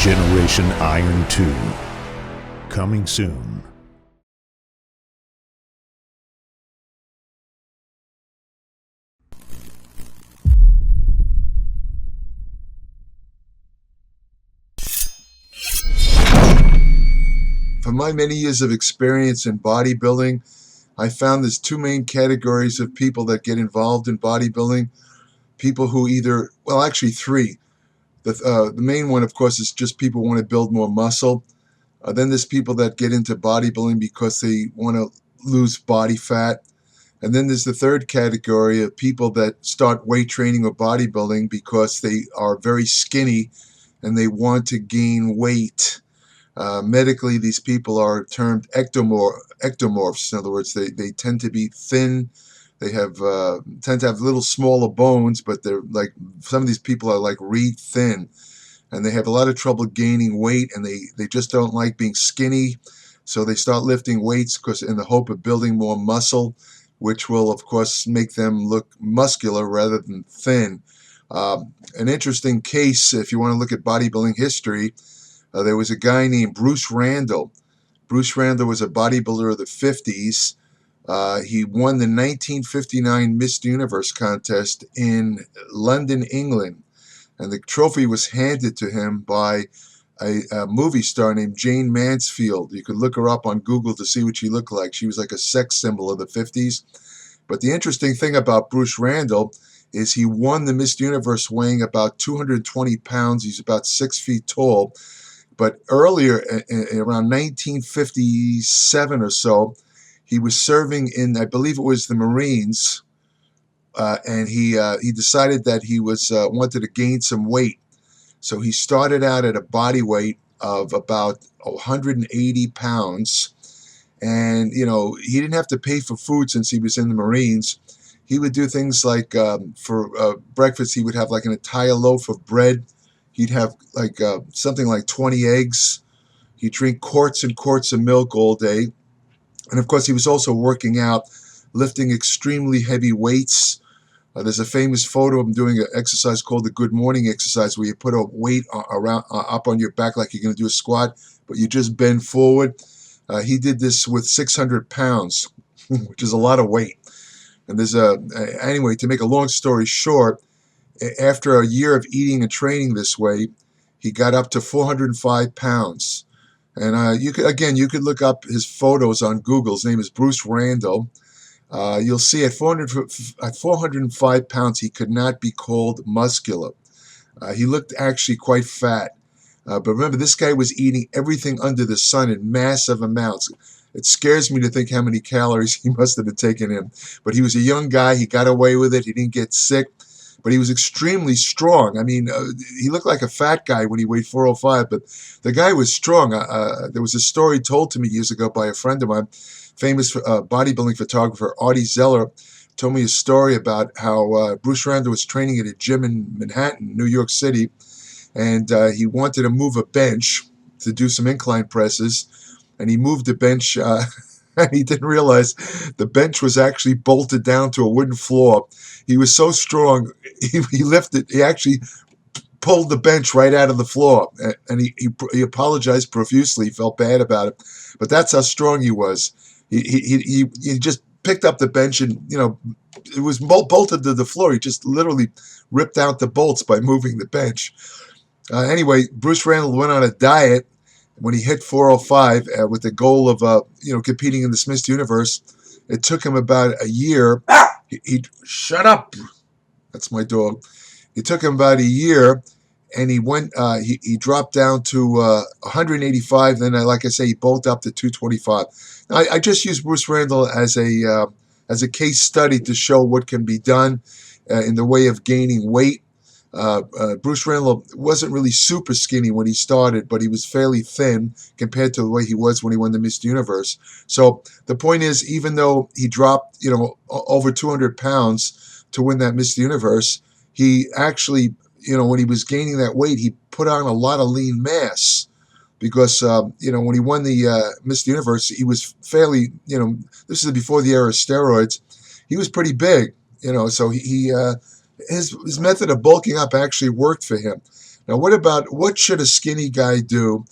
Generation Iron 2. Coming soon. From my many years of experience in bodybuilding, I found there's two main categories of people that get involved in bodybuilding. People who either, well, actually three. The main one, of course, is just people who want to build more muscle. Then there's people that get into bodybuilding because they want to lose body fat. And then there's the third category of people that start weight training or bodybuilding because they are very skinny and they want to gain weight. Medically, these people are termed ectomorphs. In other words, they tend to be thin. They have tend to have little smaller bones, but they're like, some of these people are like reed thin, and they have a lot of trouble gaining weight, and they just don't like being skinny, so they start lifting weights because in the hope of building more muscle, which will of course make them look muscular rather than thin. An interesting case, if you want to look at bodybuilding history, there was a guy named Bruce Randall. Bruce Randall was a bodybuilder of the 50s. He won the 1959 Miss Universe contest in London, England. And the trophy was handed to him by a movie star named Jane Mansfield. You could look her up on Google to see what she looked like. She was like a sex symbol of the 50s. But the interesting thing about Bruce Randall is he won the Miss Universe weighing about 220 pounds. He's about 6 feet tall. But earlier, around 1957 or so, he was serving in, I believe it was the Marines, and he decided that he wanted to gain some weight. So he started out at a body weight of about 180 pounds, and he didn't have to pay for food since he was in the Marines. He would do things like for breakfast, he would have like an entire loaf of bread. He'd have like something like 20 eggs. He'd drink quarts and quarts of milk all day. And of course, he was also working out, lifting extremely heavy weights. There's a famous photo of him doing an exercise called the Good Morning exercise, where you put a weight around up on your back like you're going to do a squat, but you just bend forward. He did this with 600 pounds, which is a lot of weight. And there's anyway, to make a long story short, after a year of eating and training this way, he got up to 405 pounds. And you could look up his photos on Google. His name is Bruce Randall. You'll see at 405 pounds, he could not be called muscular. He looked actually quite fat. But remember, this guy was eating everything under the sun in massive amounts. It scares me to think how many calories he must have been taking in. But he was a young guy. He got away with it. He didn't get sick. But he was extremely strong. I mean, he looked like a fat guy when he weighed 405, but the guy was strong. There was a story told to me years ago by a friend of mine, famous bodybuilding photographer Artie Zeller, told me a story about how Bruce Randall was training at a gym in Manhattan, New York City, and he wanted to move a bench to do some incline presses, and he moved the bench, and he didn't realize the bench was actually bolted down to a wooden floor. He was so strong, he actually pulled the bench right out of the floor, and he apologized profusely. He felt bad about it, but that's how strong he was. He just picked up the bench, and it was bolted to the floor. He just literally ripped out the bolts by moving the bench. Anyway, Bruce Randall went on a diet when he hit 405 with the goal of competing in the Miss Universe. It took him about a year. Shut up. That's my dog. It took him about a year, and he went. He dropped down to 185. Then, like I say, he bolted up to 225. Now, I just use Bruce Randall as a case study to show what can be done in the way of gaining weight. Bruce Randall wasn't really super skinny when he started, but he was fairly thin compared to the way he was when he won the Miss Universe. So the point is, even though he dropped, over 200 pounds to win that Miss Universe, he actually, when he was gaining that weight, he put on a lot of lean mass because, when he won the Miss Universe, he was fairly, this is before the era of steroids. He was pretty big, so his method of bulking up actually worked for him. Now, what should a skinny guy do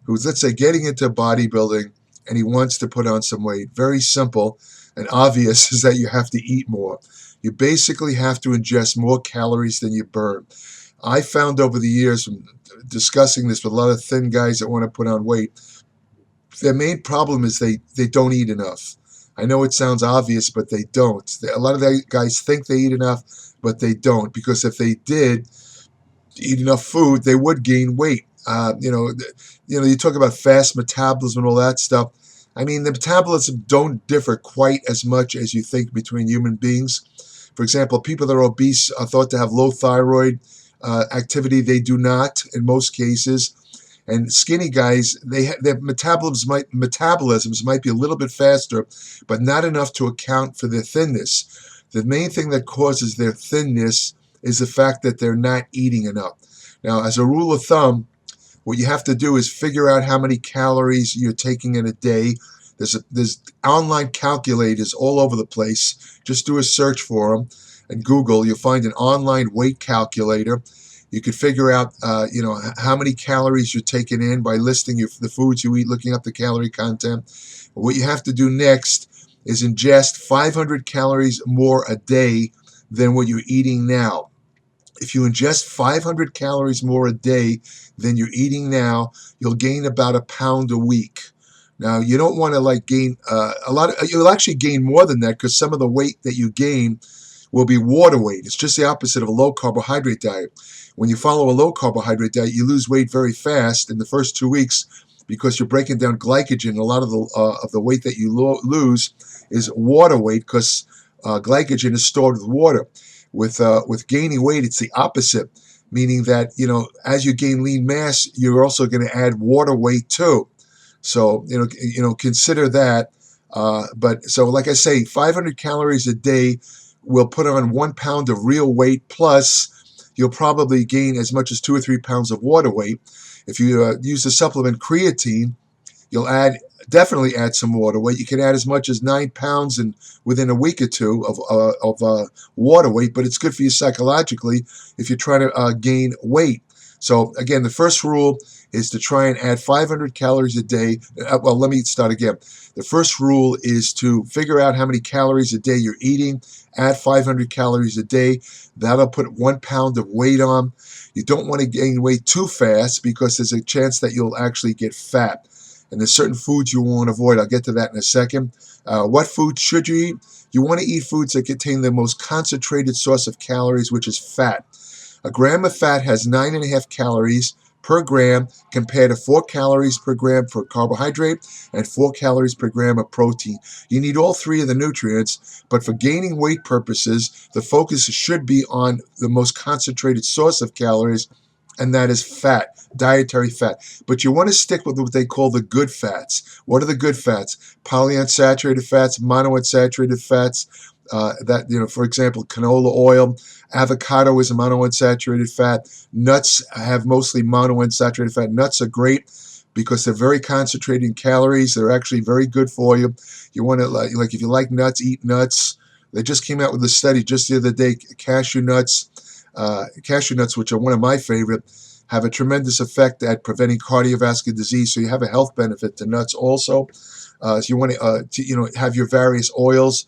who's, let's say, getting into bodybuilding and he wants to put on some weight? Very simple and obvious is that you have to eat more. You basically have to ingest more calories than you burn. I found over the years from discussing this with a lot of thin guys that want to put on weight, their main problem is they don't eat enough. I know it sounds obvious, but they don't. A lot of the guys think they eat enough, but they don't, because if they did eat enough food, they would gain weight. You talk about fast metabolism and all that stuff. I mean, the metabolism don't differ quite as much as you think between human beings. For example, people that are obese are thought to have low thyroid activity. They do not in most cases. And skinny guys, their metabolisms might be a little bit faster, but not enough to account for their thinness. The main thing that causes their thinness is the fact that they're not eating enough. Now, as a rule of thumb, what you have to do is figure out how many calories you're taking in a day. There's online calculators all over the place. Just do a search for them and Google. You'll find an online weight calculator. You could figure out, how many calories you're taking in by listing the foods you eat, looking up the calorie content. What you have to do next is ingest 500 calories more a day than what you're eating now. If you ingest 500 calories more a day than you're eating now, you'll gain about a pound a week. Now, you don't want to gain you'll actually gain more than that, because some of the weight that you gain will be water weight. It's just the opposite of a low carbohydrate diet. When you follow a low carbohydrate diet, you lose weight very fast in the first 2 weeks because you're breaking down glycogen. A lot of the weight that you lose is water weight, because glycogen is stored with water. With gaining weight, it's the opposite, meaning that as you gain lean mass, you're also going to add water weight too. So consider that. But like I say, 500 calories a day will put on 1 pound of real weight, plus you'll probably gain as much as 2 or 3 pounds of water weight. If you use the supplement creatine, you'll definitely add some water weight. You can add as much as 9 pounds within a week or two of water weight, but it's good for you psychologically if you're trying to gain weight. So again, the first rule is to try and add 500 calories a day. Well, let me start again. The first rule is to figure out how many calories a day you're eating, add 500 calories a day. That'll put 1 pound of weight on. You don't want to gain weight too fast, because there's a chance that you'll actually get fat. And there's certain foods you want to avoid. I'll get to that in a second. What foods should you eat? You want to eat foods that contain the most concentrated source of calories, which is fat. A gram of fat has 9.5 calories per gram, compared to 4 calories per gram for carbohydrate and 4 calories per gram of protein. You need all three of the nutrients, but for gaining weight purposes, the focus should be on the most concentrated source of calories, and that is fat, dietary fat. But you want to stick with what they call the good fats. What are the good fats? Polyunsaturated fats, monounsaturated fats, for example, canola oil. Avocado is a monounsaturated fat. Nuts have mostly monounsaturated fat. Nuts are great because they're very concentrated in calories. They're actually very good for you. You want to, if you like nuts, eat nuts. They just came out with a study just the other day. Cashew nuts, which are one of my favorite, have a tremendous effect at preventing cardiovascular disease. So you have a health benefit to nuts also. So you want to, have your various oils.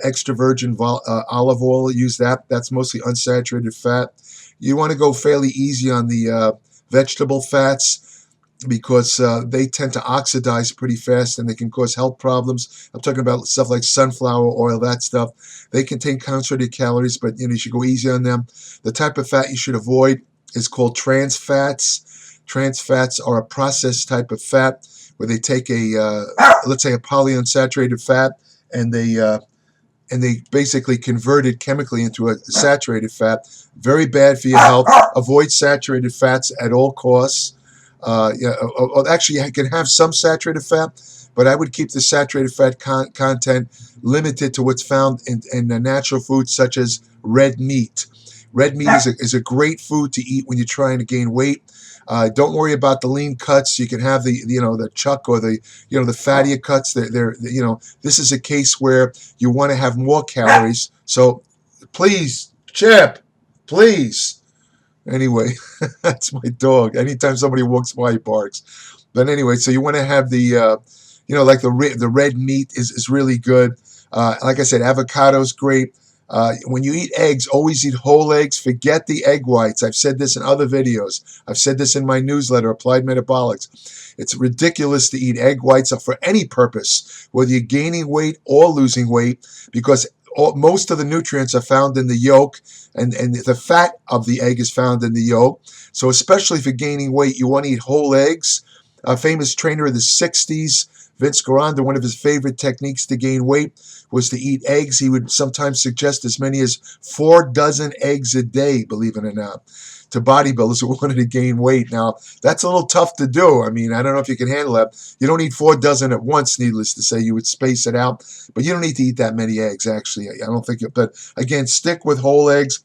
Extra virgin olive oil, use that. That's mostly unsaturated fat. You want to go fairly easy on the vegetable fats, because they tend to oxidize pretty fast and they can cause health problems. I'm talking about stuff like sunflower oil, that stuff. They contain concentrated calories, but you should go easy on them. The type of fat you should avoid is called trans fats. Trans fats are a processed type of fat where they take let's say a polyunsaturated fat, and they basically convert it chemically into a saturated fat. Very bad for your health. Avoid saturated fats at all costs. Actually, you can have some saturated fat, but I would keep the saturated fat content limited to what's found in natural foods such as red meat. Red meat is a great food to eat when you're trying to gain weight. Don't worry about the lean cuts. You can have the chuck or the fattier cuts. This is a case where you want to have more calories. So please, Chip, please Anyway, that's my dog. Anytime somebody walks by, he barks. But anyway, so you want to have like the red meat is really good. Like I said, avocado's great. When you eat eggs, always eat whole eggs. Forget the egg whites. I've said this in other videos. I've said this in my newsletter, Applied Metabolics. It's ridiculous to eat egg whites for any purpose, whether you're gaining weight or losing weight, because most of the nutrients are found in the yolk, and the fat of the egg is found in the yolk. So especially for gaining weight, you want to eat whole eggs. A famous trainer of the 60s, Vince Gironda, one of his favorite techniques to gain weight was to eat eggs. He would sometimes suggest as many as 4 dozen eggs a day, believe it or not, to bodybuilders who wanted to gain weight. Now, that's a little tough to do. I mean, I don't know if you can handle that. You don't eat 4 dozen at once, needless to say. You would space it out. But you don't need to eat that many eggs, actually. I don't think. But again, stick with whole eggs,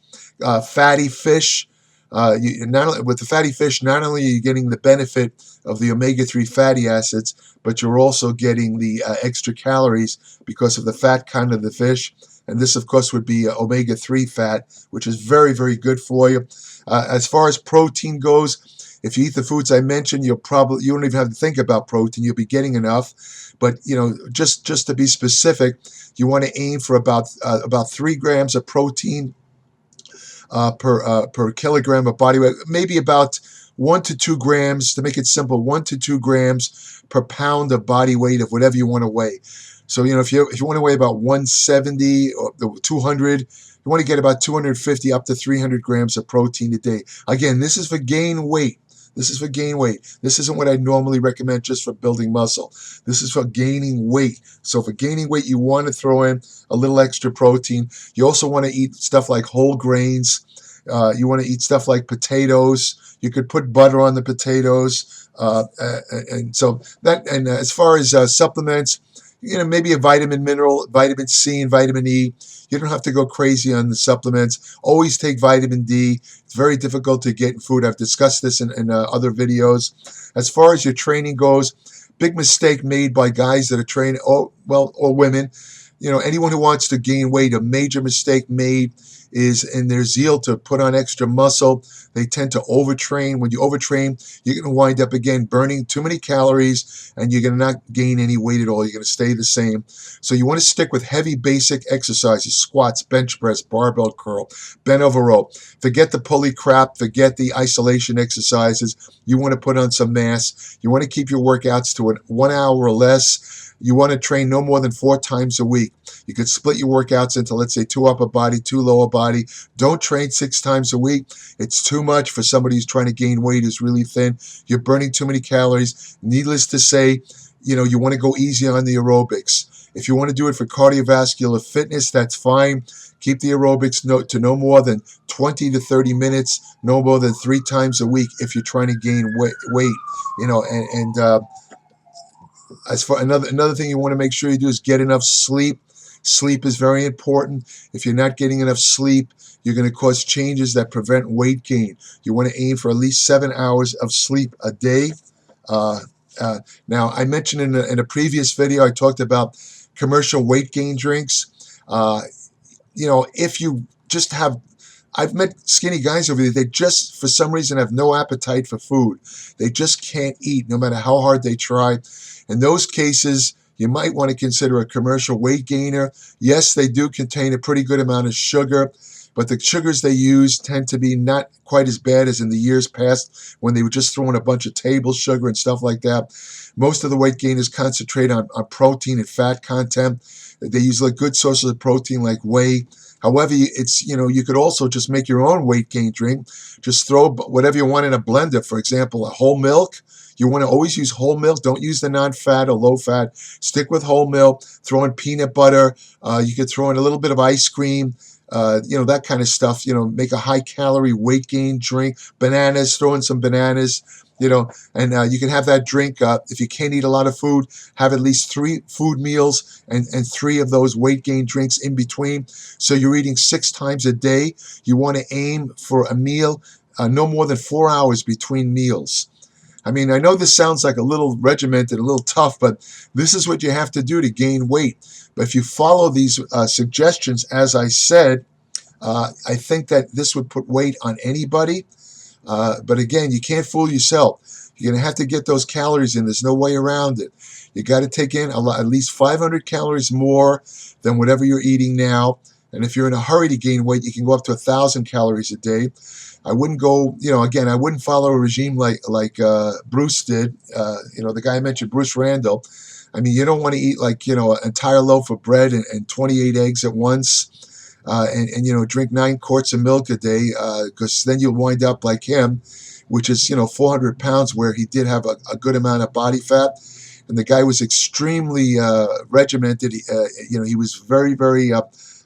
fatty fish. With the fatty fish, not only are you getting the benefit of the omega-3 fatty acids, but you're also getting the extra calories because of the fat content of the fish. And this, of course, would be omega-3 fat, which is very, very good for you. As far as protein goes, if you eat the foods I mentioned, you don't even have to think about protein. You'll be getting enough. But just to be specific, you want to aim for about 3 grams of protein per kilogram of body weight, maybe about 1 to 2 grams, to make it simple, 1 to 2 grams per pound of body weight of whatever you want to weigh. So, if you want to weigh about 170 or 200, you want to get about 250 up to 300 grams of protein a day. Again, this is for gain weight. This is for gain weight. This isn't what I normally recommend just for building muscle. This is for gaining weight. So for gaining weight, you want to throw in a little extra protein. You also want to eat stuff like whole grains. You want to eat stuff like potatoes. You could put butter on the potatoes. And as far as supplements, maybe a mineral, vitamin C and vitamin E. You don't have to go crazy on the supplements. Always take vitamin D. It's very difficult to get in food. I've discussed this in other videos. As far as your training goes, big mistake made by guys that are training, or women. Anyone who wants to gain weight, a major mistake made is in their zeal to put on extra muscle. They tend to overtrain. When you overtrain, you're going to wind up again burning too many calories, and you're going to not gain any weight at all. You're going to stay the same. So you want to stick with heavy basic exercises: squats, bench press, barbell curl, bent over row. Forget the pulley crap. Forget the isolation exercises. You want to put on some mass. You want to keep your workouts to 1 hour or less. You want to train no more than 4 times a week. You could split your workouts into, let's say, 2 upper body, 2 lower body. Don't train 6 times a week. It's too much for somebody who's trying to gain weight, who's really thin. You're burning too many calories. Needless to say, you want to go easy on the aerobics. If you want to do it for cardiovascular fitness, that's fine. Keep the aerobics to no more than 20 to 30 minutes, no more than 3 times a week if you're trying to gain weight. As for another thing you want to make sure you do is get enough sleep. Sleep is very important. If you're not getting enough sleep, you're going to cause changes that prevent weight gain. You want to aim for at least 7 hours of sleep a day. Now, I mentioned in a previous video, I talked about commercial weight gain drinks. If you just have, I've met skinny guys over there, they just, for some reason, have no appetite for food. They just can't eat no matter how hard they try. In those cases, you might want to consider a commercial weight gainer. Yes, they do contain a pretty good amount of sugar, but the sugars they use tend to be not quite as bad as in the years past when they were just throwing a bunch of table sugar and stuff like that. Most of the weight gainers concentrate on protein and fat content. They use good sources of protein like whey. However, you could also just make your own weight gain drink. Just throw whatever you want in a blender. For example, a whole milk. You want to always use whole milk. Don't use the non-fat or low-fat. Stick with whole milk. Throw in peanut butter. You could throw in a little bit of ice cream. That kind of stuff. Make a high-calorie weight gain drink. Bananas. Throw in some bananas. And you can have that drink. If you can't eat a lot of food, have at least 3 food meals and 3 of those weight gain drinks in between. So you're eating 6 times a day. You want to aim for a meal no more than 4 hours between meals. I mean, I know this sounds like a little regimented, a little tough, but this is what you have to do to gain weight. But if you follow these suggestions, as I said, I think that this would put weight on anybody. But again, you can't fool yourself. You're going to have to get those calories in. There's no way around it. You got to take in at least 500 calories more than whatever you're eating now. And if you're in a hurry to gain weight, you can go up to 1,000 calories a day. I wouldn't go, again, I wouldn't follow a regime like Bruce did. The guy I mentioned, Bruce Randall. I mean, you don't want to eat like, an entire loaf of bread and 28 eggs at once, and drink 9 quarts of milk a day, because then you'll wind up like him, which is, 400 pounds, where he did have a good amount of body fat. And the guy was extremely regimented. He was very, very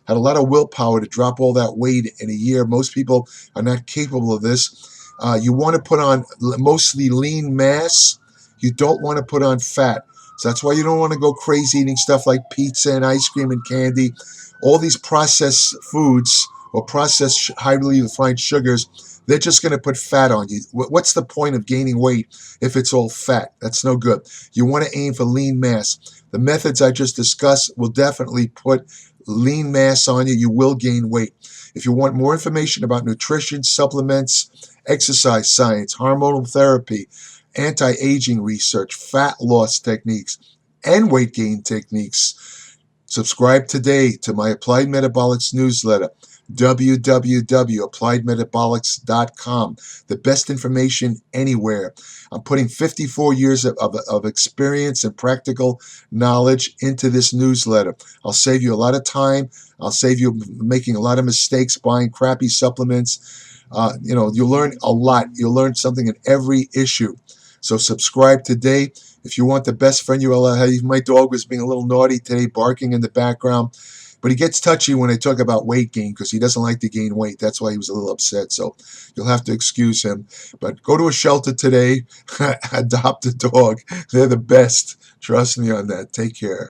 had a lot of willpower to drop all that weight in a year. Most people are not capable of this. You want to put on mostly lean mass. You don't want to put on fat. So that's why you don't want to go crazy eating stuff like pizza and ice cream and candy. All these processed foods or processed highly refined sugars, they're just going to put fat on you. What's the point of gaining weight if it's all fat? That's no good. You want to aim for lean mass. The methods I just discussed will definitely put lean mass on you. You will gain weight. If you want more information about nutrition, supplements, exercise science, hormonal therapy, anti-aging research, fat loss techniques, and weight gain techniques, subscribe today to my Applied Metabolics newsletter, www.appliedmetabolics.com. The best information anywhere. I'm putting 54 years of experience and practical knowledge into this newsletter. I'll save you a lot of time. I'll save you making a lot of mistakes buying crappy supplements. You'll learn a lot. You'll learn something in every issue. So subscribe today. If you want the best friend you will have, my dog was being a little naughty today, barking in the background. But he gets touchy when I talk about weight gain because he doesn't like to gain weight. That's why he was a little upset. So you'll have to excuse him. But go to a shelter today. Adopt a dog. They're the best. Trust me on that. Take care.